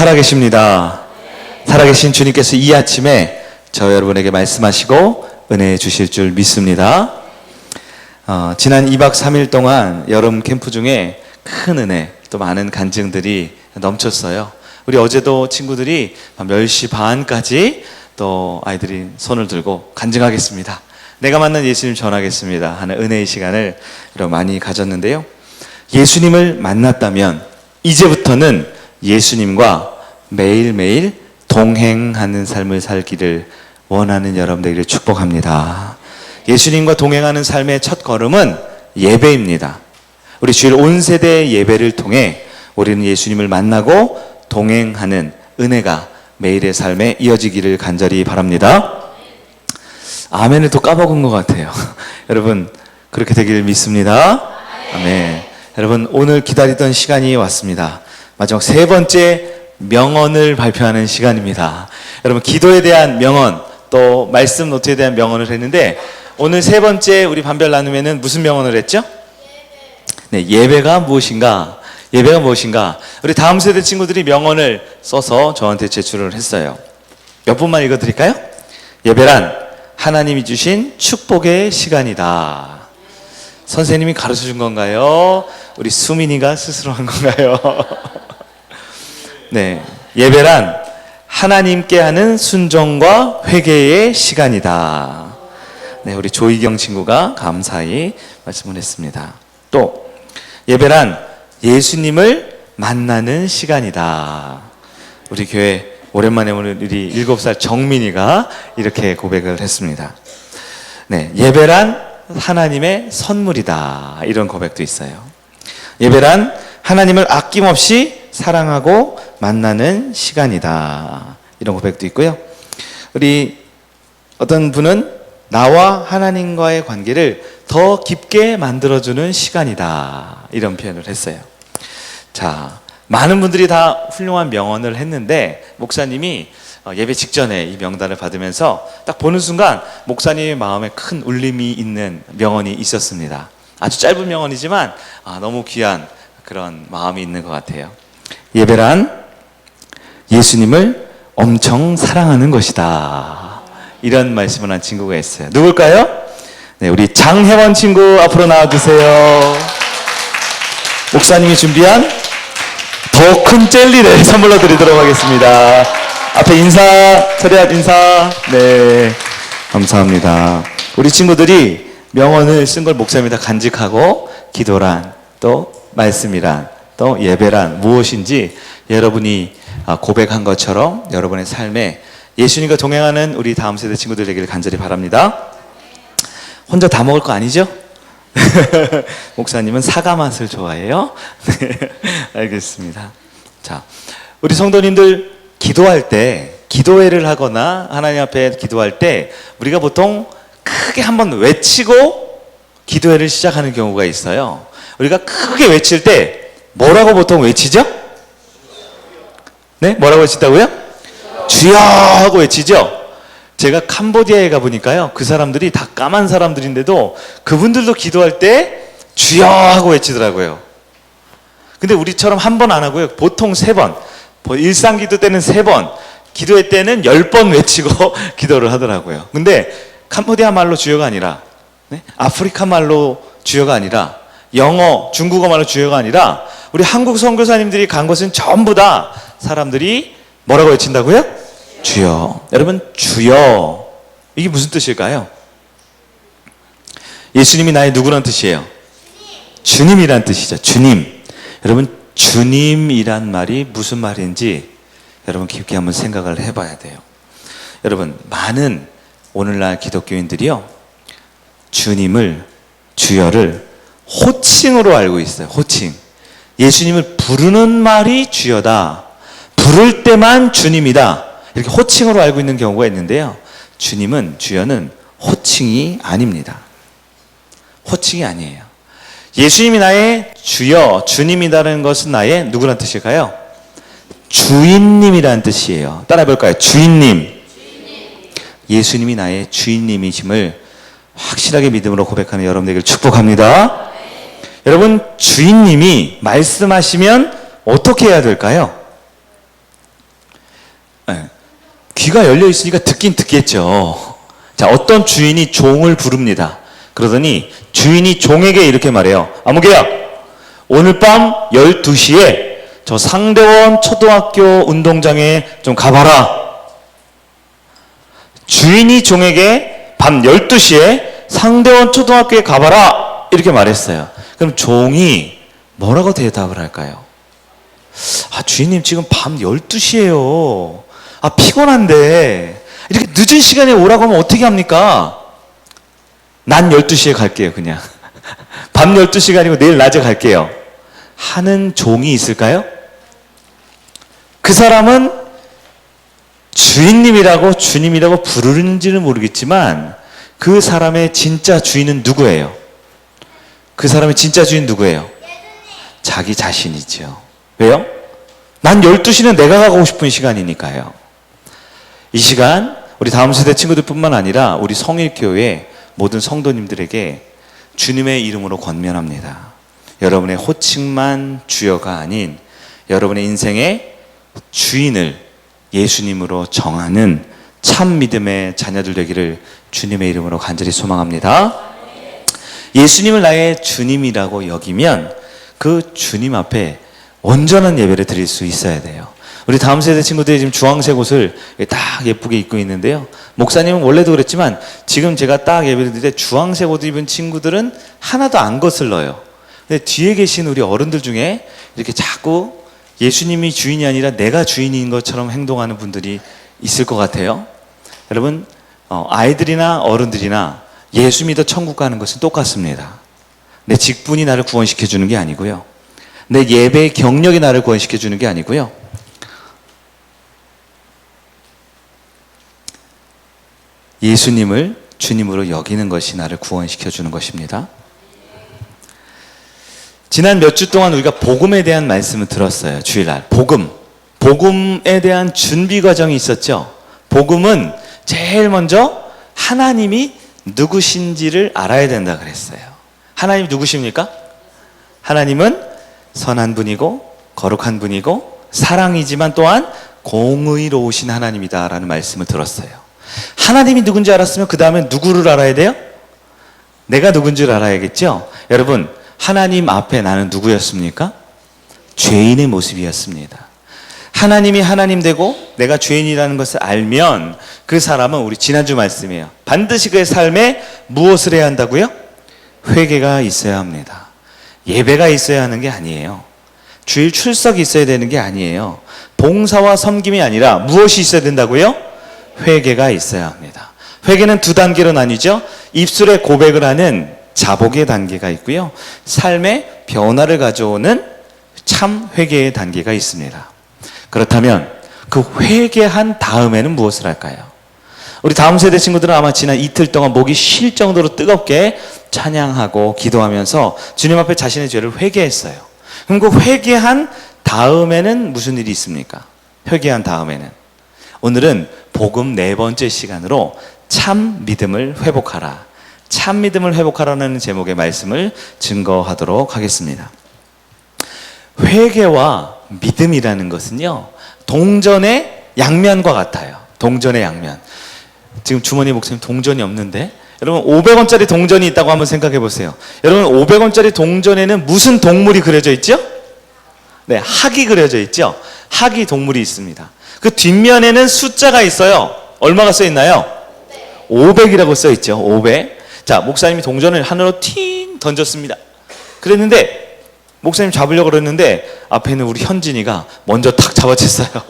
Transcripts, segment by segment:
살아계십니다. 살아계신 주님께서 이 아침에 저 여러분에게 말씀하시고 은혜 주실 줄 믿습니다. 지난 2박 3일 동안 여름 캠프 중에 큰 은혜, 또 많은 간증들이 넘쳤어요. 우리 어제도 친구들이 밤 10시 반까지 또 아이들이 손을 들고 간증하겠습니다, 내가 만난 예수님 전하겠습니다 하는 은혜의 시간을 여러분 많이 가졌는데요. 예수님을 만났다면 이제부터는 예수님과 매일매일 동행하는 삶을 살기를 원하는 여러분들에게 축복합니다. 예수님과 동행하는 삶의 첫 걸음은 예배입니다. 우리 주일 온 세대 예배를 통해 우리는 예수님을 만나고 동행하는 은혜가 매일의 삶에 이어지기를 간절히 바랍니다. 아멘을 또 까먹은 것 같아요. 여러분 그렇게 되기를 믿습니다. 아멘. 여러분 오늘 기다리던 시간이 왔습니다. 마지막 세 번째 명언을 발표하는 시간입니다. 여러분 기도에 대한 명언, 또 말씀 노트에 대한 명언을 했는데 오늘 세 번째 우리 반별 나눔에는 무슨 명언을 했죠? 네, 예배가 무엇인가? 예배가 무엇인가? 우리 다음 세대 친구들이 명언을 써서 저한테 제출을 했어요. 몇 분만 읽어드릴까요? 예배란 하나님이 주신 축복의 시간이다. 선생님이 가르쳐 준 건가요? 우리 수민이가 스스로 한 건가요? 네, 예배란 하나님께 하는 순종과 회개의 시간이다. 네, 우리 조희경 친구가 감사히 말씀을 했습니다. 또 예배란 예수님을 만나는 시간이다. 우리 교회 오랜만에 오늘 우리 7살 정민이가 이렇게 고백을 했습니다. 네, 예배란 하나님의 선물이다. 이런 고백도 있어요. 예배란 하나님을 아낌없이 사랑하고 만나는 시간이다. 이런 고백도 있고요. 우리 어떤 분은 나와 하나님과의 관계를 더 깊게 만들어주는 시간이다. 이런 표현을 했어요. 자, 많은 분들이 다 훌륭한 명언을 했는데 목사님이 예배 직전에 이 명단을 받으면서 딱 보는 순간 목사님의 마음에 큰 울림이 있는 명언이 있었습니다. 아주 짧은 명언이지만 너무 귀한 그런 마음이 있는 것 같아요. 예배란 예수님을 엄청 사랑하는 것이다. 이런 말씀을 한 친구가 있어요. 누굴까요? 네, 우리 장혜원 친구 앞으로 나와주세요. 목사님이 준비한 더 큰 젤리를 선물로 드리도록 하겠습니다. 앞에 인사, 처리한 인사. 네, 감사합니다. 우리 친구들이 명언을 쓴 걸 목사님이 다 간직하고 기도란, 또 말씀이란, 또 예배란 무엇인지 여러분이 고백한 것처럼 여러분의 삶에 예수님과 동행하는 우리 다음 세대 친구들 되기를 간절히 바랍니다. 혼자 다 먹을 거 아니죠? 목사님은 사과 맛을 좋아해요? 네, 알겠습니다. 자, 우리 성도님들 기도할 때, 기도회를 하거나 하나님 앞에 기도할 때 우리가 보통 크게 한번 외치고 기도회를 시작하는 경우가 있어요. 우리가 크게 외칠 때 뭐라고 보통 외치죠? 네? 뭐라고 외친다고요? 주여 하고 외치죠? 제가 캄보디아에 가보니까요, 그 사람들이 다 까만 사람들인데도 그분들도 기도할 때 주여 하고 외치더라고요. 근데 우리처럼 한 번 안 하고요, 보통 3번, 일상 기도 때는 3번, 기도회 때는 10번 외치고 기도를 하더라고요. 근데 캄보디아 말로 주여가 아니라, 네? 아프리카 말로 주여가 아니라, 영어, 중국어 말로 주여가 아니라 우리 한국 선교사님들이 간 곳은 전부 다 사람들이 뭐라고 외친다고요? 주여. 여러분, 주여, 이게 무슨 뜻일까요? 예수님이 나의 누구란 뜻이에요? 주님이란 뜻이죠. 주님. 여러분, 주님이란 말이 무슨 말인지 여러분 깊게 한번 생각을 해봐야 돼요. 여러분, 많은 오늘날 기독교인들이요, 주님을, 주여를 호칭으로 알고 있어요. 호칭. 예수님을 부르는 말이 주여다, 부를 때만 주님이다, 이렇게 호칭으로 알고 있는 경우가 있는데요, 주님은, 주여는 호칭이 아닙니다. 호칭이 아니에요. 예수님이 나의 주여, 주님이라는 것은 나의 누구란 뜻일까요? 주인님이라는 뜻이에요. 따라해 볼까요? 주인님. 예수님이 나의 주인님이심을 확실하게 믿음으로 고백하는 여러분에게 축복합니다. 여러분, 주인님이 말씀하시면 어떻게 해야 될까요? 네. 귀가 열려 있으니까 듣긴 듣겠죠. 자, 어떤 주인이 종을 부릅니다. 그러더니 주인이 종에게 이렇게 말해요. 아무개야, 오늘 밤 12시에 저 상대원 초등학교 운동장에 좀 가봐라. 주인이 종에게 밤 12시에 상대원 초등학교에 가봐라 이렇게 말했어요. 그럼 종이 뭐라고 대답을 할까요? 주인님 지금 밤 12시예요. 피곤한데 이렇게 늦은 시간에 오라고 하면 어떻게 합니까? 난 12시에 갈게요, 그냥. 밤 12시가 아니고 내일 낮에 갈게요. 하는 종이 있을까요? 그 사람은 주인님이라고 주님이라고 부르는지는 모르겠지만 그 사람의 진짜 주인은 누구예요? 그 사람의 진짜 주인 누구예요? 자기 자신이죠. 왜요? 난 12시는 내가 가고 싶은 시간이니까요. 이 시간 우리 다음 세대 친구들뿐만 아니라 우리 성일교회 모든 성도님들에게 주님의 이름으로 권면합니다. 여러분의 호칭만 주여가 아닌 여러분의 인생의 주인을 예수님으로 정하는 참 믿음의 자녀들 되기를 주님의 이름으로 간절히 소망합니다. 예수님을 나의 주님이라고 여기면 그 주님 앞에 온전한 예배를 드릴 수 있어야 돼요. 우리 다음 세대 친구들이 지금 주황색 옷을 딱 예쁘게 입고 있는데요. 목사님은 원래도 그랬지만 지금 제가 딱 예배를 드릴 때 주황색 옷을 입은 친구들은 하나도 안 거슬러요. 근데 뒤에 계신 우리 어른들 중에 이렇게 자꾸 예수님이 주인이 아니라 내가 주인인 것처럼 행동하는 분들이 있을 것 같아요. 여러분, 아이들이나 어른들이나 예수 믿어 천국 가는 것은 똑같습니다. 내 직분이 나를 구원시켜 주는 게 아니고요. 내 예배의 경력이 나를 구원시켜 주는 게 아니고요. 예수님을 주님으로 여기는 것이 나를 구원시켜 주는 것입니다. 지난 몇 주 동안 우리가 복음에 대한 말씀을 들었어요. 주일날. 복음에 대한 준비 과정이 있었죠. 복음은 제일 먼저 하나님이 누구신지를 알아야 된다 그랬어요. 하나님이 누구십니까? 하나님은 선한 분이고 거룩한 분이고 사랑이지만 또한 공의로우신 하나님이다라는 말씀을 들었어요. 하나님이 누군지 알았으면 그 다음에 누구를 알아야 돼요? 내가 누군지를 알아야겠죠? 여러분, 하나님 앞에 나는 누구였습니까? 죄인의 모습이었습니다. 하나님이 하나님 되고 내가 죄인이라는 것을 알면 그 사람은 우리 지난주 말씀이에요. 반드시 그의 삶에 무엇을 해야 한다고요? 회개가 있어야 합니다. 예배가 있어야 하는 게 아니에요. 주일 출석이 있어야 되는 게 아니에요. 봉사와 섬김이 아니라 무엇이 있어야 된다고요? 회개가 있어야 합니다. 회개는 두 단계로 나뉘죠. 입술에 고백을 하는 자복의 단계가 있고요. 삶의 변화를 가져오는 참 회개의 단계가 있습니다. 그렇다면 그 회개한 다음에는 무엇을 할까요? 우리 다음 세대 친구들은 아마 지난 이틀 동안 목이 쉴 정도로 뜨겁게 찬양하고 기도하면서 주님 앞에 자신의 죄를 회개했어요. 그럼 그 회개한 다음에는 무슨 일이 있습니까? 회개한 다음에는 오늘은 복음 4번째 시간으로 참 믿음을 회복하라. 참 믿음을 회복하라는 제목의 말씀을 증거하도록 하겠습니다. 회개와 믿음이라는 것은요, 동전의 양면과 같아요. 동전의 양면. 지금 주머니 목사님 동전이 없는데, 여러분 500원짜리 동전이 있다고 한번 생각해 보세요. 여러분 500원짜리 동전에는 무슨 동물이 그려져 있죠? 네, 학이 그려져 있죠? 학이 동물이 있습니다. 그 뒷면에는 숫자가 있어요. 얼마가 써 있나요? 500이라고 써 있죠. 500. 자, 목사님이 동전을 하늘로 팅 던졌습니다. 그랬는데 목사님 잡으려고 그랬는데 앞에 있는 우리 현진이가 먼저 탁 잡아챘어요.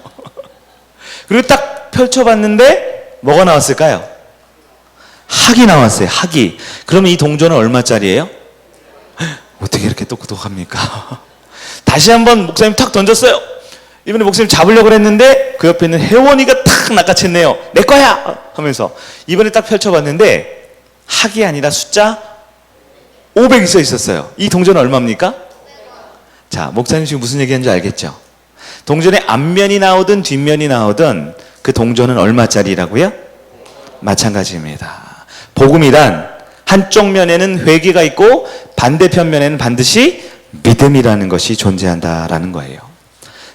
그리고 딱 펼쳐봤는데 뭐가 나왔을까요? 학이 나왔어요. 학이. 그러면 이 동전은 얼마짜리예요? 어떻게 이렇게 똑똑합니까? 다시 한번 목사님 탁 던졌어요. 이번에 목사님 잡으려고 그랬는데 그 옆에 있는 혜원이가 탁 낚아챘네요. 내 거야! 하면서 이번에 딱 펼쳐봤는데 학이 아니라 숫자 500이 써 있었어요. 이 동전은 얼마입니까? 자, 목사님 지금 무슨 얘기하는지 알겠죠? 동전의 앞면이 나오든 뒷면이 나오든 그 동전은 얼마짜리라고요? 마찬가지입니다. 복음이란 한쪽 면에는 회개가 있고 반대편 면에는 반드시 믿음이라는 것이 존재한다라는 거예요.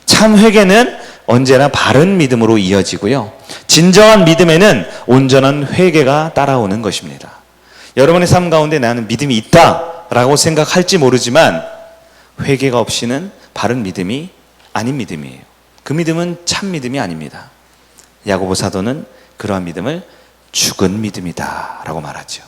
참 회개는 언제나 바른 믿음으로 이어지고요. 진정한 믿음에는 온전한 회개가 따라오는 것입니다. 여러분의 삶 가운데 나는 믿음이 있다라고 생각할지 모르지만 회개가 없이는 바른 믿음이 아닌 믿음이에요. 그 믿음은 참 믿음이 아닙니다. 야고보 사도는 그러한 믿음을 죽은 믿음이다 라고 말하죠.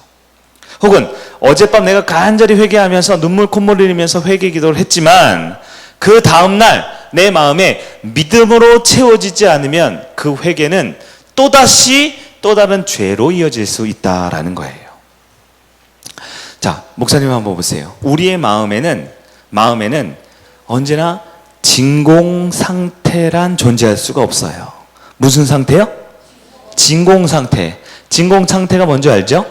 혹은 어젯밤 내가 간절히 회개하면서 눈물 콧물 흘리면서 회개 기도를 했지만 그 다음날 내 마음에 믿음으로 채워지지 않으면 그 회개는 또다시 또 다른 죄로 이어질 수 있다라는 거예요. 자, 목사님 한번 보세요. 우리의 마음에는 언제나 진공 상태란 존재할 수가 없어요. 무슨 상태요? 진공 상태. 진공 상태가 뭔지 알죠?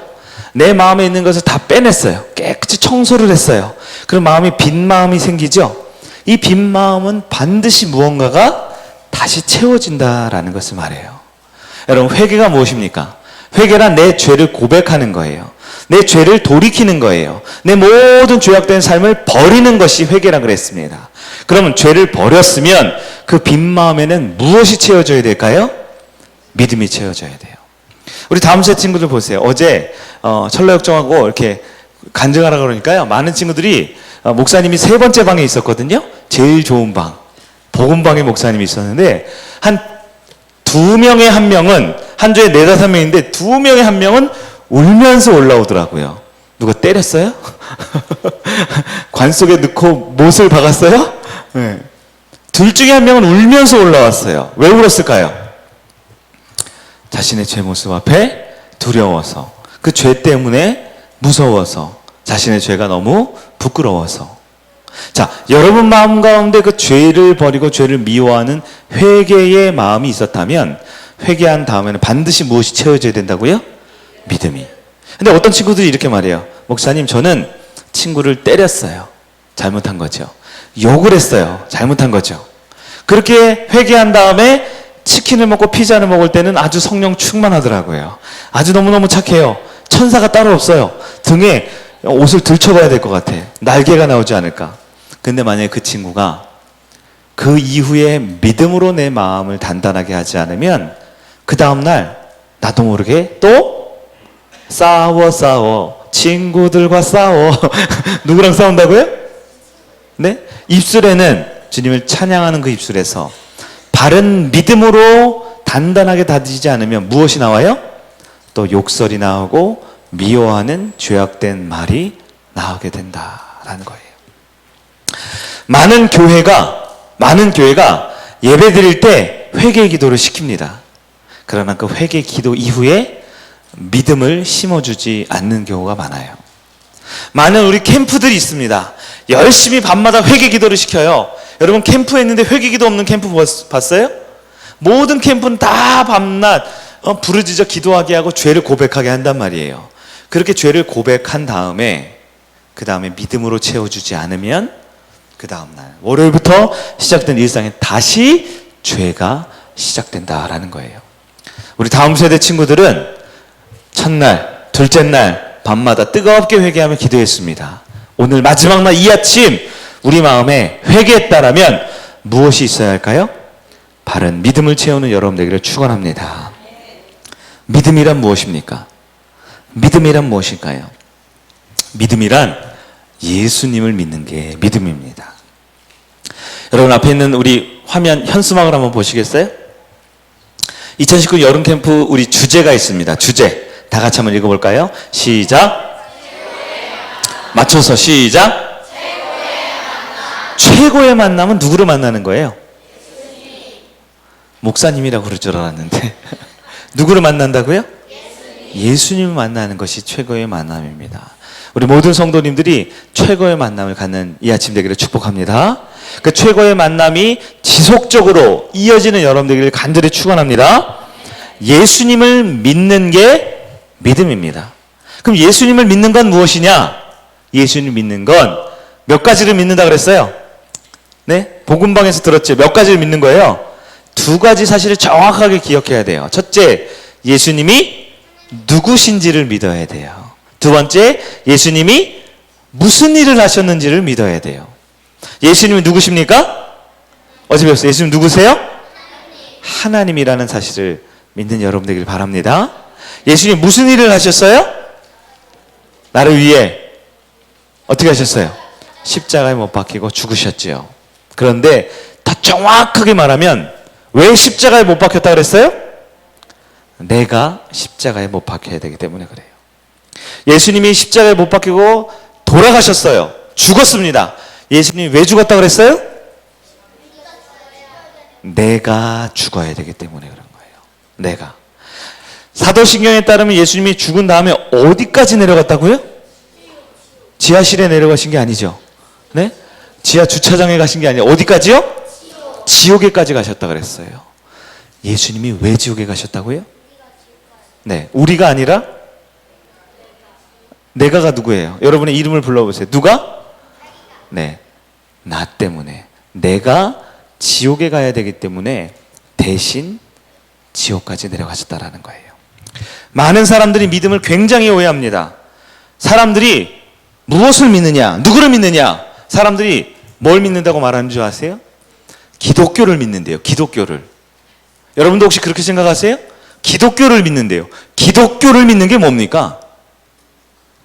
내 마음에 있는 것을 다 빼냈어요. 깨끗이 청소를 했어요. 그럼 마음이 빈 마음이 생기죠? 이 빈 마음은 반드시 무언가가 다시 채워진다라는 것을 말해요. 여러분, 회개가 무엇입니까? 회개란 내 죄를 고백하는 거예요. 내 죄를 돌이키는 거예요. 내 모든 죄악된 삶을 버리는 것이 회개라 그랬습니다. 그러면 죄를 버렸으면 그 빈 마음에는 무엇이 채워져야 될까요? 믿음이 채워져야 돼요. 우리 다음 세 친구들 보세요. 어제 철로역정하고 이렇게 간증하라 그러니까요. 많은 친구들이 목사님이 세 번째 방에 있었거든요. 제일 좋은 방, 복음방에 목사님이 있었는데 한 두 명에 한 명은 한 조에 4-5명인데 2명에 한 명은 울면서 올라오더라고요. 누가 때렸어요? 관 속에 넣고 못을 박았어요? 네. 둘 중에 한 명은 울면서 올라왔어요. 왜 울었을까요? 자신의 죄 모습 앞에 두려워서, 그 죄 때문에 무서워서, 자신의 죄가 너무 부끄러워서. 자, 여러분 마음 가운데 그 죄를 버리고 죄를 미워하는 회개의 마음이 있었다면 회개한 다음에는 반드시 무엇이 채워져야 된다고요? 믿음이. 근데 어떤 친구들이 이렇게 말해요. 목사님, 저는 친구를 때렸어요. 잘못한 거죠. 욕을 했어요. 잘못한 거죠. 그렇게 회개한 다음에 치킨을 먹고 피자를 먹을 때는 아주 성령 충만하더라고요. 아주 너무너무 착해요. 천사가 따로 없어요. 등에 옷을 들쳐봐야 될 것 같아. 날개가 나오지 않을까. 근데 만약에 그 친구가 그 이후에 믿음으로 내 마음을 단단하게 하지 않으면 그 다음날 나도 모르게 또 싸워 친구들과 싸워. 누구랑 싸운다고요? 네? 입술에는 주님을 찬양하는 그 입술에서 바른 믿음으로 단단하게 다지지 않으면 무엇이 나와요? 또 욕설이 나오고 미워하는 죄악된 말이 나오게 된다라는 거예요. 많은 교회가 예배 드릴 때 회개 기도를 시킵니다. 그러나 그 회개 기도 이후에 믿음을 심어주지 않는 경우가 많아요. 많은 우리 캠프들이 있습니다. 열심히 밤마다 회개 기도를 시켜요. 여러분, 캠프에 있는데 회개 기도 없는 캠프 봤어요? 모든 캠프는 다 밤낮 부르짖어 기도하게 하고 죄를 고백하게 한단 말이에요. 그렇게 죄를 고백한 다음에 그 다음에 믿음으로 채워주지 않으면 그 다음날 월요일부터 시작된 일상에 다시 죄가 시작된다라는 거예요. 우리 다음 세대 친구들은 첫날, 둘째 날 밤마다 뜨겁게 회개하며 기도했습니다. 오늘 마지막 날 이 아침 우리 마음에 회개했다라면 무엇이 있어야 할까요? 바른 믿음을 채우는 여러분 되기를 축원합니다. 믿음이란 무엇입니까? 믿음이란 무엇일까요? 믿음이란 예수님을 믿는 게 믿음입니다. 여러분, 앞에 있는 우리 화면 현수막을 한번 보시겠어요? 2019 여름 캠프 우리 주제가 있습니다. 주제 다 같이 한번 읽어볼까요? 시작. 맞춰서 시작. 최고의 만남은 누구를 만나는 거예요? 목사님이라고 그럴 줄 알았는데 누구를 만난다고요? 예수님을 만나는 것이 최고의 만남입니다. 우리 모든 성도님들이 최고의 만남을 갖는 이 아침 되기를 축복합니다. 그 최고의 만남이 지속적으로 이어지는 여러분 되기를 간절히 축원합니다. 예수님을 믿는 게 믿음입니다. 그럼 예수님을 믿는 건 무엇이냐? 예수님을 믿는 건 몇 가지를 믿는다 그랬어요? 네? 복음방에서 들었죠? 몇 가지를 믿는 거예요? 2가지 사실을 정확하게 기억해야 돼요. 첫째, 예수님이 누구신지를 믿어야 돼요. 두 번째, 예수님이 무슨 일을 하셨는지를 믿어야 돼요. 예수님이 누구십니까? 어제 배웠어요. 예수님 누구세요? 하나님이라는 사실을 믿는 여러분 되길 바랍니다. 예수님 무슨 일을 하셨어요? 나를 위해 어떻게 하셨어요? 십자가에 못 박히고 죽으셨지요. 그런데 더 정확하게 말하면 왜 십자가에 못 박혔다 그랬어요? 내가 십자가에 못 박혀야 되기 때문에 그래요. 예수님이 십자가에 못 박히고 돌아가셨어요. 죽었습니다. 예수님이 왜 죽었다 그랬어요? 내가 죽어야 되기 때문에 그런 거예요. 내가. 사도신경에 따르면 예수님이 죽은 다음에 어디까지 내려갔다고요? 지하실에 내려가신 게 아니죠. 네? 지하 주차장에 가신 게 아니에요. 어디까지요? 지옥에까지 가셨다 그랬어요. 예수님이 왜 지옥에 가셨다고요? 네, 우리가 아니라 내가가 누구예요? 여러분의 이름을 불러보세요. 누가? 네, 나 때문에. 내가 지옥에 가야 되기 때문에 대신 지옥까지 내려가셨다라는 거예요. 많은 사람들이 믿음을 굉장히 오해합니다. 사람들이 무엇을 믿느냐? 누구를 믿느냐? 사람들이 뭘 믿는다고 말하는 줄 아세요? 기독교를 믿는데요. 기독교를. 여러분도 혹시 그렇게 생각하세요? 기독교를 믿는데요. 기독교를 믿는 게 뭡니까?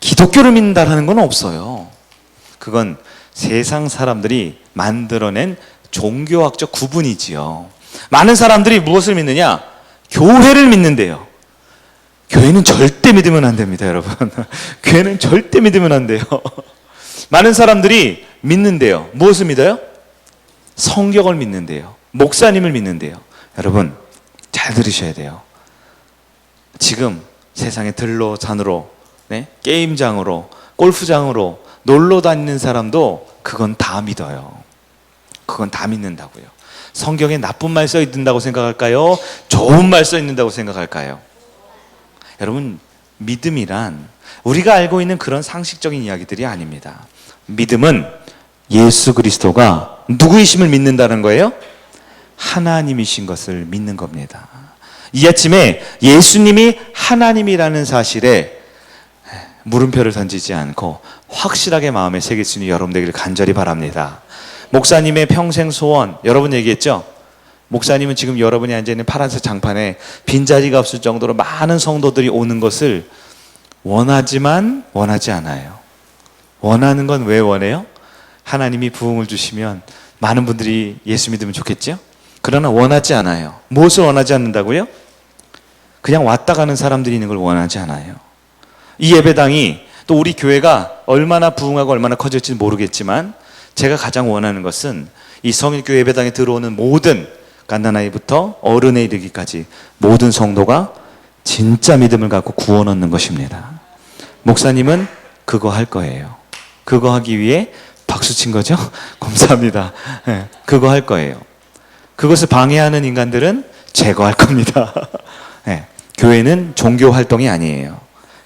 기독교를 믿는다라는 건 없어요. 그건 세상 사람들이 만들어낸 종교학적 구분이지요. 많은 사람들이 무엇을 믿느냐? 교회를 믿는데요. 교회는 절대 믿으면 안 됩니다, 여러분. 교회는 절대 믿으면 안 돼요. 많은 사람들이 믿는데요. 무엇을 믿어요? 성경을 믿는데요. 목사님을 믿는데요. 여러분, 잘 들으셔야 돼요. 지금 세상에 들로 산으로, 네? 게임장으로, 골프장으로 놀러 다니는 사람도 그건 다 믿어요. 그건 다 믿는다고요. 성경에 나쁜 말 써 있는다고 생각할까요? 좋은 말 써 있는다고 생각할까요? 여러분, 믿음이란 우리가 알고 있는 그런 상식적인 이야기들이 아닙니다. 믿음은 예수 그리스도가 누구이심을 믿는다는 거예요? 하나님이신 것을 믿는 겁니다. 이 아침에 예수님이 하나님이라는 사실에 물음표를 던지지 않고 확실하게 마음에 새길 수 있는 여러분 되기를 간절히 바랍니다. 목사님의 평생 소원, 여러분 얘기했죠? 목사님은 지금 여러분이 앉아있는 파란색 장판에 빈자리가 없을 정도로 많은 성도들이 오는 것을 원하지만 원하지 않아요. 원하는 건 왜 원해요? 하나님이 부흥을 주시면 많은 분들이 예수 믿으면 좋겠죠? 그러나 원하지 않아요. 무엇을 원하지 않는다고요? 그냥 왔다 가는 사람들이 있는 걸 원하지 않아요. 이 예배당이 또 우리 교회가 얼마나 부흥하고 얼마나 커질지 모르겠지만 제가 가장 원하는 것은 이 성일교회 예배당에 들어오는 모든 갓난아이부터 어른에 이르기까지 모든 성도가 진짜 믿음을 갖고 구원 얻는 것입니다. 목사님은 그거 할 거예요. 그거 하기 위해 박수 친 거죠? 감사합니다. 네, 그거 할 거예요. 그것을 방해하는 인간들은 제거할 겁니다. 네, 교회는 종교 활동이 아니에요.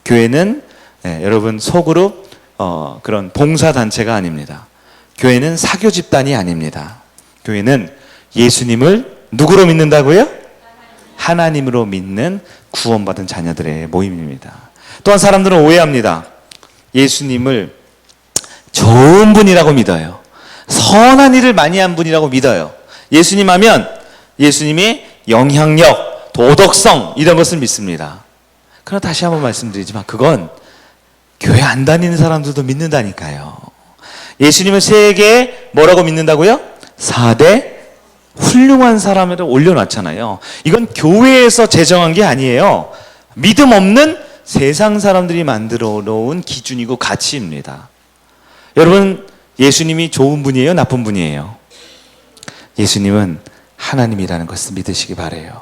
교회는 여러분 소그룹 그런 봉사 단체가 아닙니다. 교회는 사교 집단이 아닙니다. 교회는 예수님을 누구로 믿는다고요? 하나님으로 믿는 구원받은 자녀들의 모임입니다. 또한 사람들은 오해합니다. 예수님을 좋은 분이라고 믿어요. 선한 일을 많이 한 분이라고 믿어요. 예수님 하면 예수님의 영향력, 도덕성 이런 것을 믿습니다. 그러나 다시 한번 말씀드리지만 그건 교회 안 다니는 사람들도 믿는다니까요. 예수님을 세계에 뭐라고 믿는다고요? 4대 훌륭한 사람을 올려놨잖아요. 이건 교회에서 제정한 게 아니에요. 믿음 없는 세상 사람들이 만들어 놓은 기준이고 가치입니다. 여러분, 예수님이 좋은 분이에요? 나쁜 분이에요? 예수님은 하나님이라는 것을 믿으시기 바라요.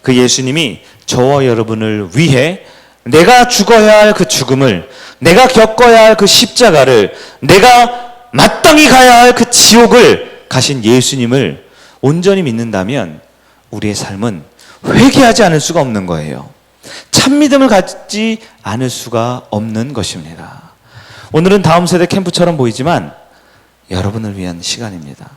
그 예수님이 저와 여러분을 위해 내가 죽어야 할 그 죽음을, 내가 겪어야 할 그 십자가를, 내가 마땅히 가야 할 그 지옥을 가신 예수님을 온전히 믿는다면 우리의 삶은 회개하지 않을 수가 없는 거예요. 참 믿음을 갖지 않을 수가 없는 것입니다. 오늘은 다음 세대 캠프처럼 보이지만 여러분을 위한 시간입니다.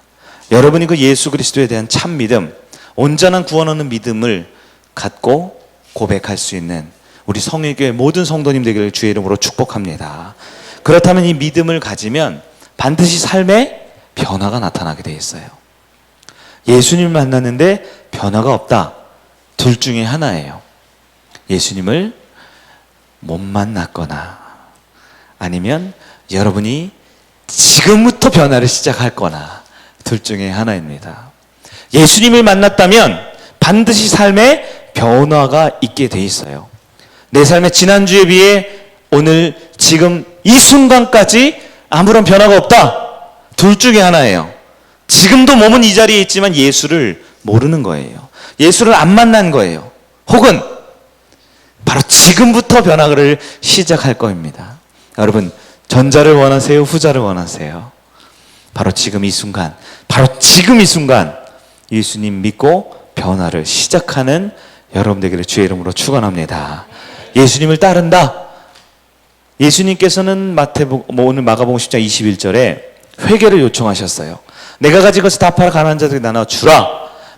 여러분이 그 예수 그리스도에 대한 참 믿음, 온전한 구원 얻는 믿음을 갖고 고백할 수 있는 우리 성일교회 모든 성도님 되기를 주의 이름으로 축복합니다. 그렇다면 이 믿음을 가지면 반드시 삶에 변화가 나타나게 돼 있어요. 예수님을 만났는데 변화가 없다. 둘 중에 하나예요. 예수님을 못 만났거나 아니면 여러분이 지금부터 변화를 시작할 거나 둘 중에 하나입니다. 예수님을 만났다면 반드시 삶에 변화가 있게 돼 있어요. 내 삶의 지난주에 비해 오늘 지금 이 순간까지 아무런 변화가 없다. 둘 중에 하나예요. 지금도 몸은 이 자리에 있지만 예수를 모르는 거예요. 예수를 안 만난 거예요. 혹은 바로 지금부터 변화를 시작할 겁니다. 여러분, 전자를 원하세요? 후자를 원하세요? 바로 지금 이 순간, 바로 지금 이 순간 예수님 믿고 변화를 시작하는 여러분 되기를 주의 이름으로 축원합니다. 예수님을 따른다. 예수님께서는 오늘 마가복음 10장 21절에 회개를 요청하셨어요. 내가 가진 것을 다 팔아 가난한 자들에게 나눠 주라.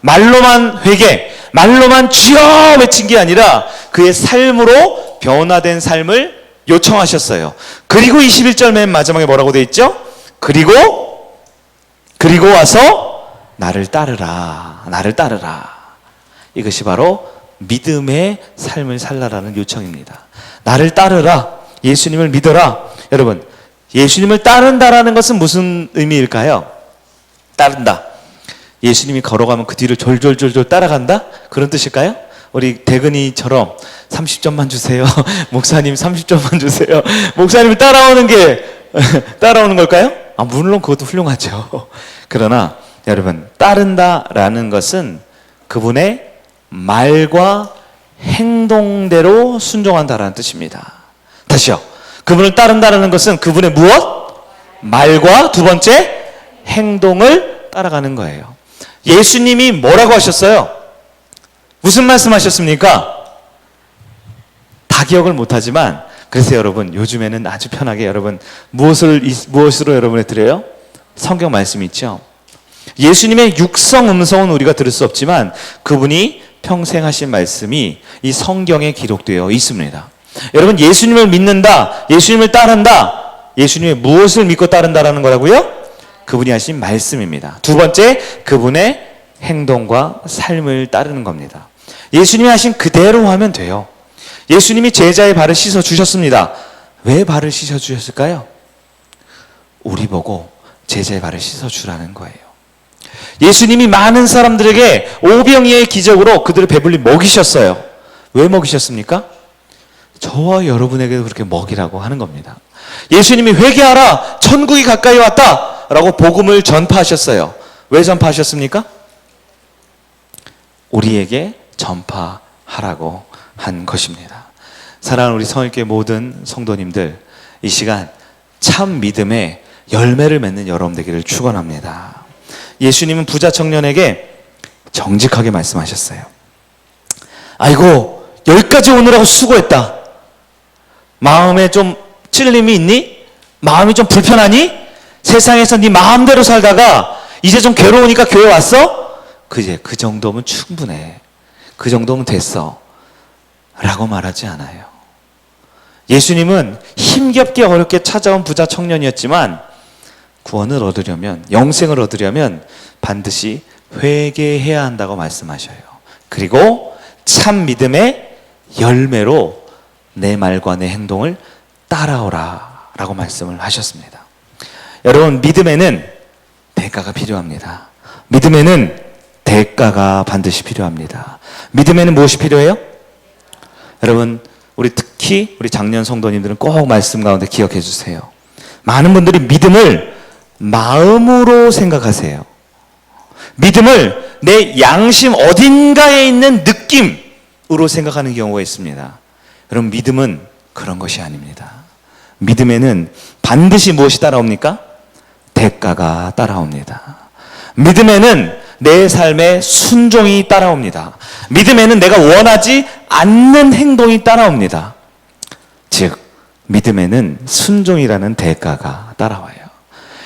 말로만 회개, 말로만 주여 외친 게 아니라 그의 삶으로 변화된 삶을 요청하셨어요. 그리고 21절 맨 마지막에 뭐라고 돼 있죠? 그리고 와서 나를 따르라. 나를 따르라. 이것이 바로 믿음의 삶을 살라라는 요청입니다. 나를 따르라. 예수님을 믿어라. 여러분, 예수님을 따른다라는 것은 무슨 의미일까요? 따른다. 예수님이 걸어가면 그 뒤를 졸졸졸졸 따라간다? 그런 뜻일까요? 우리 대근이처럼 30점만 주세요. 목사님 30점만 주세요. 목사님을 따라오는 걸까요? 물론 그것도 훌륭하죠. 그러나 여러분, 따른다라는 것은 그분의 말과 행동대로 순종한다라는 뜻입니다. 다시요. 그분을 따른다라는 것은 그분의 무엇? 말과 두 번째 행동을 따라가는 거예요. 예수님이 뭐라고 하셨어요? 무슨 말씀하셨습니까? 다 기억을 못하지만 그래서 여러분 요즘에는 아주 편하게 여러분 무엇으로 여러분에 드려요? 성경 말씀이 있죠. 예수님의 육성 음성은 우리가 들을 수 없지만 그분이 평생 하신 말씀이 이 성경에 기록되어 있습니다. 여러분, 예수님을 믿는다, 예수님을 따른다, 예수님의 무엇을 믿고 따른다라는 거라고요? 그분이 하신 말씀입니다. 두 번째, 그분의 행동과 삶을 따르는 겁니다. 예수님이 하신 그대로 하면 돼요. 예수님이 제자의 발을 씻어 주셨습니다. 왜 발을 씻어 주셨을까요? 우리 보고 제자의 발을 씻어 주라는 거예요. 예수님이 많은 사람들에게 오병이어의 기적으로 그들을 배불리 먹이셨어요. 왜 먹이셨습니까? 저와 여러분에게도 그렇게 먹이라고 하는 겁니다. 예수님이 회개하라, 천국이 가까이 왔다 라고 복음을 전파하셨어요. 왜 전파하셨습니까? 우리에게 전파하라고 한 것입니다. 사랑하는 우리 성일교회 모든 성도님들, 이 시간 참 믿음의 열매를 맺는 여러분 되기를 축원합니다. 예수님은 부자 청년에게 정직하게 말씀하셨어요. 아이고, 여기까지 오느라고 수고했다. 마음에 좀 찔림이 있니? 마음이 좀 불편하니? 세상에서 네 마음대로 살다가 이제 좀 괴로우니까 교회 왔어? 그 정도면 충분해. 그 정도면 됐어. 라고 말하지 않아요. 예수님은 힘겹게 어렵게 찾아온 부자 청년이었지만 구원을 얻으려면, 영생을 얻으려면 반드시 회개해야 한다고 말씀하셔요. 그리고 참 믿음의 열매로 내 말과 내 행동을 따라오라 라고 말씀을 하셨습니다. 여러분, 믿음에는 대가가 필요합니다. 믿음에는 대가가 반드시 필요합니다. 믿음에는 무엇이 필요해요? 여러분, 특히 우리 작년 성도님들은 꼭 말씀 가운데 기억해 주세요. 많은 분들이 믿음을 마음으로 생각하세요. 믿음을 내 양심 어딘가에 있는 느낌으로 생각하는 경우가 있습니다. 여러분, 믿음은 그런 것이 아닙니다. 믿음에는 반드시 무엇이 따라옵니까? 대가가 따라옵니다. 믿음에는 내 삶의 순종이 따라옵니다. 믿음에는 내가 원하지 않는 행동이 따라옵니다. 즉, 믿음에는 순종이라는 대가가 따라와요.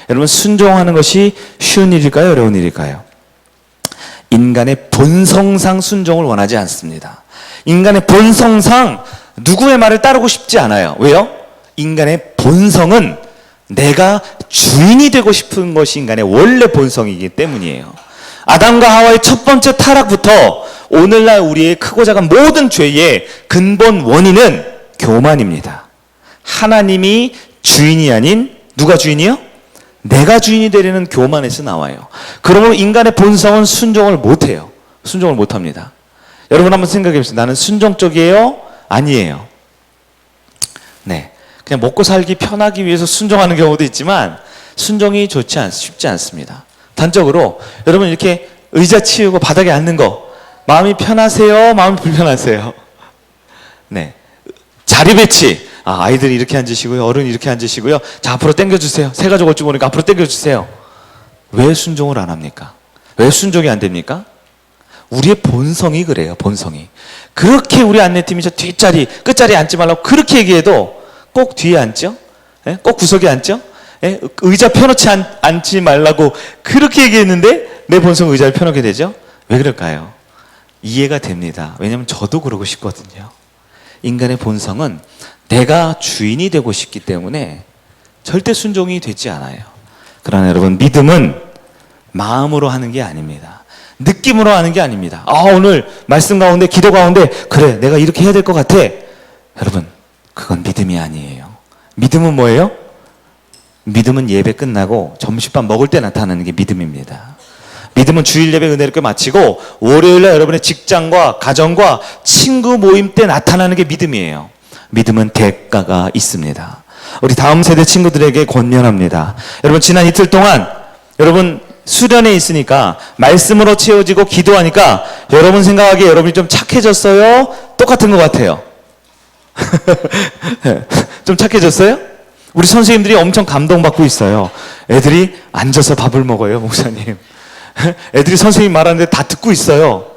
여러분, 순종하는 것이 쉬운 일일까요? 어려운 일일까요? 인간의 본성상 순종을 원하지 않습니다. 인간의 본성상 누구의 말을 따르고 싶지 않아요. 왜요? 인간의 본성은 내가 주인이 되고 싶은 것이 인간의 원래 본성이기 때문이에요. 아담과 하와의 첫 번째 타락부터 오늘날 우리의 크고 작은 모든 죄의 근본 원인은 교만입니다. 하나님이 주인이 아닌 누가 주인이요? 내가 주인이 되려는 교만에서 나와요. 그러므로 인간의 본성은 순종을 못해요. 순종을 못합니다. 여러분 한번 생각해 보세요. 나는 순종적이에요? 아니에요? 네, 그냥 먹고 살기 편하기 위해서 순종하는 경우도 있지만 순종이 쉽지 않습니다. 단적으로 여러분 이렇게 의자 치우고 바닥에 앉는 거 마음이 편하세요? 마음이 불편하세요? 네, 자리 배치. 아이들이 이렇게 앉으시고요. 어른이 이렇게 앉으시고요. 자, 앞으로 당겨주세요. 세 가족 올 줄 모르니까 앞으로 당겨주세요. 왜 순종을 안 합니까? 왜 순종이 안 됩니까? 우리의 본성이 그래요. 본성이. 그렇게 우리 안내팀이 저 뒷자리, 끝자리에 앉지 말라고 그렇게 얘기해도 꼭 뒤에 앉죠? 예? 꼭 구석에 앉죠? 예? 의자 펴놓지 앉지 말라고 그렇게 얘기했는데 내 본성 의자를 펴놓게 되죠? 왜 그럴까요? 이해가 됩니다. 왜냐하면 저도 그러고 싶거든요. 인간의 본성은 내가 주인이 되고 싶기 때문에 절대 순종이 되지 않아요. 그러나 여러분, 믿음은 마음으로 하는 게 아닙니다. 느낌으로 하는 게 아닙니다. 오늘 말씀 가운데, 기도 가운데 그래, 내가 이렇게 해야 될 것 같아. 여러분, 그건 믿음이 아니에요. 믿음은 뭐예요? 믿음은 예배 끝나고 점심밥 먹을 때 나타나는 게 믿음입니다. 믿음은 주일 예배 은혜롭게 마치고 월요일날 여러분의 직장과 가정과 친구 모임 때 나타나는 게 믿음이에요. 믿음은 대가가 있습니다. 우리 다음 세대 친구들에게 권면합니다. 여러분, 지난 이틀 동안 여러분 수련회 있으니까 말씀으로 채워지고 기도하니까 여러분 생각하기에 여러분이 좀 착해졌어요? 똑같은 것 같아요. 좀 착해졌어요? 우리 선생님들이 엄청 감동받고 있어요. 애들이 앉아서 밥을 먹어요, 목사님. 애들이 선생님 말하는데 다 듣고 있어요.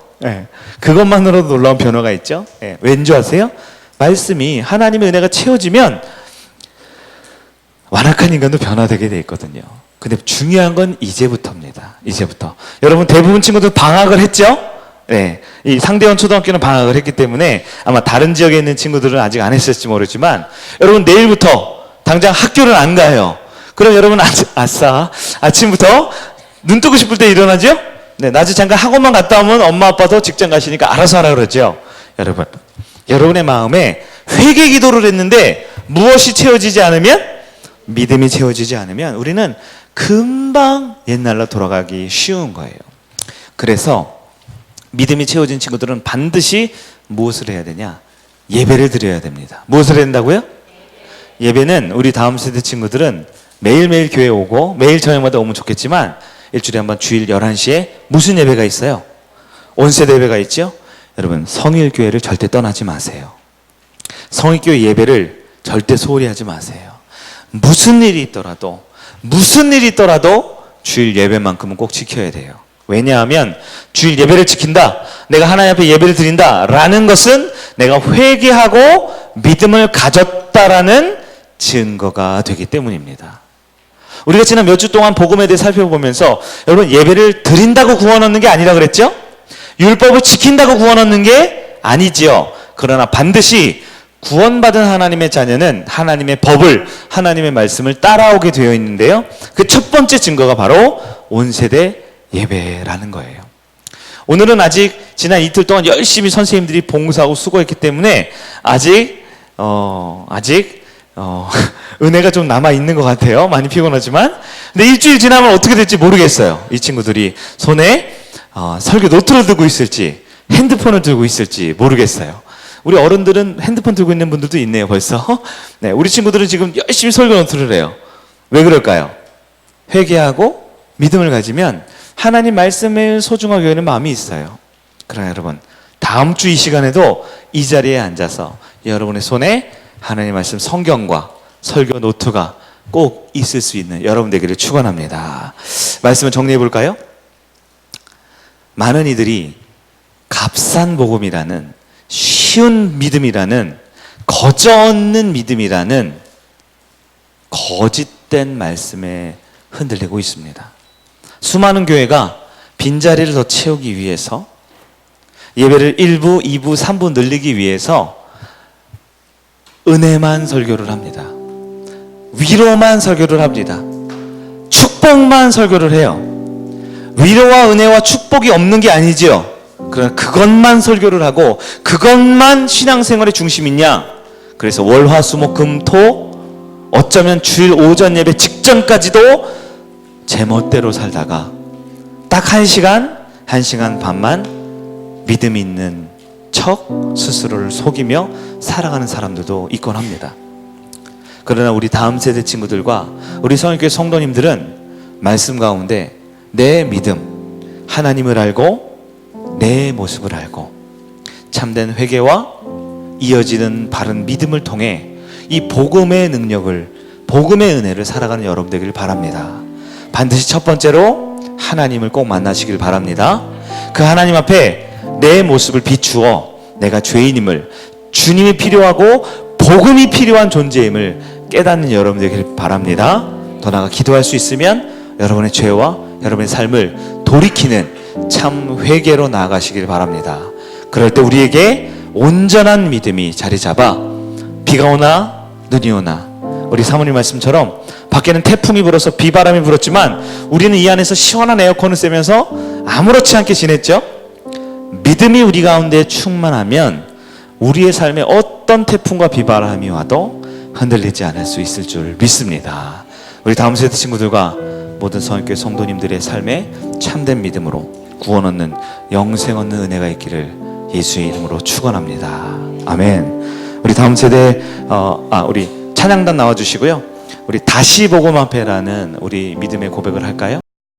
그것만으로도 놀라운 변화가 있죠. 왠지 아세요? 말씀이, 하나님의 은혜가 채워지면 완악한 인간도 변화되게 돼 있거든요. 근데 중요한 건 이제부터입니다. 이제부터. 여러분 대부분 친구들 방학을 했죠? 네. 이 상대원 초등학교는 방학을 했기 때문에 아마 다른 지역에 있는 친구들은 아직 안 했을지 모르지만 여러분 내일부터 당장 학교를 안 가요. 그럼 여러분 아싸 아침부터 눈 뜨고 싶을 때 일어나죠? 네, 낮에 잠깐 학원만 갔다 오면 엄마 아빠도 직장 가시니까 알아서 하라 그러죠. 여러분, 여러분의 마음에 회개 기도를 했는데 무엇이 채워지지 않으면, 믿음이 채워지지 않으면 우리는 금방 옛날로 돌아가기 쉬운 거예요. 그래서 믿음이 채워진 친구들은 반드시 무엇을 해야 되냐? 예배를 드려야 됩니다. 무엇을 해야 된다고요? 예배는 우리 다음 세대 친구들은 매일매일 교회 오고 매일 저녁마다 오면 좋겠지만 일주일에 한 번 주일 11시에 무슨 예배가 있어요? 온세대 예배가 있죠? 여러분, 성일교회를 절대 떠나지 마세요. 성일교회 예배를 절대 소홀히 하지 마세요. 무슨 일이 있더라도 주일 예배만큼은 꼭 지켜야 돼요. 왜냐하면 주일 예배를 지킨다, 내가 하나님 앞에 예배를 드린다 라는 것은 내가 회개하고 믿음을 가졌다라는 증거가 되기 때문입니다. 우리가 지난 몇 주 동안 복음에 대해 살펴보면서 여러분, 예배를 드린다고 구원 얻는 게 아니라 그랬죠? 율법을 지킨다고 구원 얻는 게 아니지요. 그러나 반드시 구원받은 하나님의 자녀는 하나님의 법을, 하나님의 말씀을 따라오게 되어 있는데요, 그 첫 번째 증거가 바로 온세대 예배라는 거예요. 오늘은 아직 지난 이틀 동안 열심히 선생님들이 봉사하고 수고했기 때문에 아직 은혜가 좀 남아있는 것 같아요. 많이 피곤하지만. 근데 일주일 지나면 어떻게 될지 모르겠어요. 이 친구들이 손에 설교 노트를 들고 있을지 핸드폰을 들고 있을지 모르겠어요. 우리 어른들은 핸드폰 들고 있는 분들도 있네요, 벌써. 네, 우리 친구들은 지금 열심히 설교 노트를 해요. 왜 그럴까요? 회개하고 믿음을 가지면 하나님 말씀을 소중하게 여기는 마음이 있어요. 그러나 여러분, 다음 주 이 시간에도 이 자리에 앉아서 여러분의 손에 하나님 말씀 성경과 설교 노트가 꼭 있을 수 있는 여러분 되기를 축원합니다. 말씀을 정리해 볼까요? 많은 이들이 값싼 복음이라는, 쉬운 믿음이라는, 거저없는 믿음이라는 거짓된 말씀에 흔들리고 있습니다. 수많은 교회가 빈자리를 더 채우기 위해서, 예배를 1부, 2부, 3부 늘리기 위해서 은혜만 설교를 합니다. 위로만 설교를 합니다. 축복만 설교를 해요. 위로와 은혜와 축복이 없는 게 아니지요. 그러나 그것만 설교를 하고 그것만 신앙생활의 중심이냐? 그래서 월화수목금토 어쩌면 주일 오전 예배 직전까지도 제 멋대로 살다가 딱 1시간 반만 믿음 있는 척 스스로를 속이며 살아가는 사람들도 있곤 합니다. 그러나 우리 다음 세대 친구들과 우리 성인교회 성도님들은 말씀 가운데 내 믿음, 하나님을 알고 내 모습을 알고 참된 회개와 이어지는 바른 믿음을 통해 이 복음의 능력을, 복음의 은혜를 살아가는 여러분 되기를 바랍니다. 반드시 첫 번째로 하나님을 꼭 만나시길 바랍니다. 그 하나님 앞에 내 모습을 비추어 내가 죄인임을, 주님이 필요하고 복음이 필요한 존재임을 깨닫는 여러분 되길 바랍니다. 더 나아가 기도할 수 있으면 여러분의 죄와 여러분의 삶을 돌이키는 참 회개로 나아가시길 바랍니다. 그럴 때 우리에게 온전한 믿음이 자리 잡아 비가 오나 눈이 오나 우리 사모님 말씀처럼 밖에는 태풍이 불어서 비바람이 불었지만 우리는 이 안에서 시원한 에어컨을 쐬면서 아무렇지 않게 지냈죠. 믿음이 우리 가운데 충만하면 우리의 삶에 어떤 태풍과 비바람이 와도 흔들리지 않을 수 있을 줄 믿습니다. 우리 다음 세대 친구들과 모든 성인교회 성도님들의 삶에 참된 믿음으로 구원 얻는 영생 얻는 은혜가 있기를 예수의 이름으로 축원합니다. 아멘. 우리 다음 세대 우리 찬양단 나와주시고요. 우리 다시 복음 앞에라는 우리 믿음의 고백을 할까요?